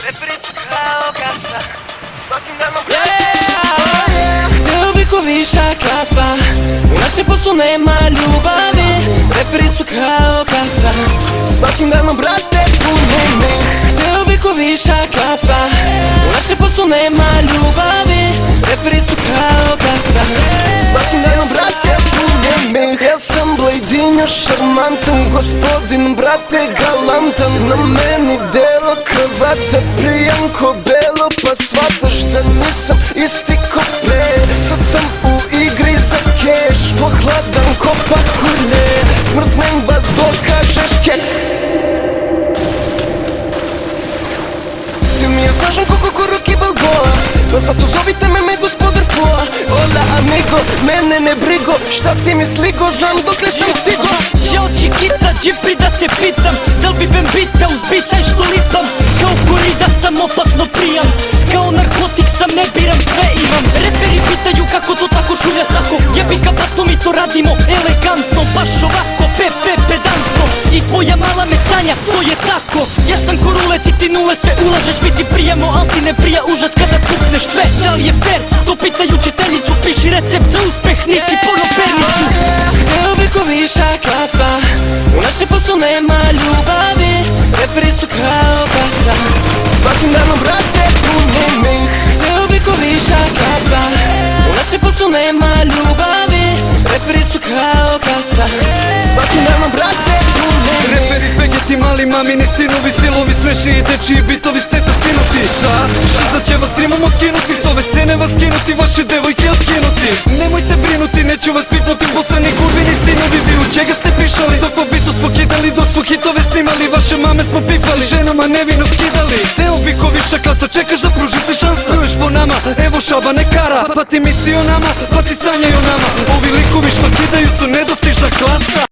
Reperi su kao kasa, svakim danom Hteo bih ko viša klasa, u našem poslu nema ljubavi. Reperi su kao kasa, Svakim danom brate pune mi. hteo bih ko viša klasa, u našem poslu nema ljubavi. Reperi su kao kasa, Svakim danom brate pune mi. Ja sam Blejdinjo šarmantan, gospodin brate galantan. Na meni delo kravata, prijam ko belo, pa shvataš da nisam isti ko pre. Sad sam u igri za keš, pohladan ko pahulje. Smrznem vas dok kažeš keks. Stil mi je snažan ko Rocky Balboa, pa zato zovite me gospodar Foa. Hola amigo, mene ne brigo, šta ti mi sligo, znam dokle sam stigo. Ćao Čikita, Džipri da te pitam, da li bi bembita uz bitaj što litam? Kao korida sam opasno prijam, kao narkotik sam ne biram, sve imam. Reperi pitaju kako to tako šulja sako, jebi ga pa to mi to radimo elegantno, baš ovako, pedantno. I tvoja mala me sanja, to je tako. Ja sam ko rulet i ti nule sve ulažeš, biti prijemo, al ti ne prija užas kada pukneš sve. Da li je fair, to pitaj učiteljicu, piši recept za uspeh, nisi ponopernicu. hteo bih ko viša klasa, u našem poslu nema ljubavi. Reperi su kao kasa, Svakim danom brate pune mi. hteo bih ko viša klasa, u našem poslu nema ljubavi. Reperi su kao kasa, Svakim danom brate pune mi. Reperi, pegeti, mali mamini sinovi, stilovi smešni i dečiji bitovi steta skinuti. Šizda će vas rimom otkinuti, s ove scene vas skinuti, vaše devojke otkinuti. Nemojte brinuti, neću vas pipnuti, posrani kurvini sinovi, vi u čega ste pišali? Dok po bitu smo kidali, dok smo hitove snimali, vaše mame smo pipali, ženama nevino skidali. Teo bi ko viša klasa, čekaš da pruži se šansa, pljuješ po nama, evo šaba ne kara. Pa ti misli o nama, pa ti sanjaju o nama, ovi likovi što kidaju su nedostižna klasa.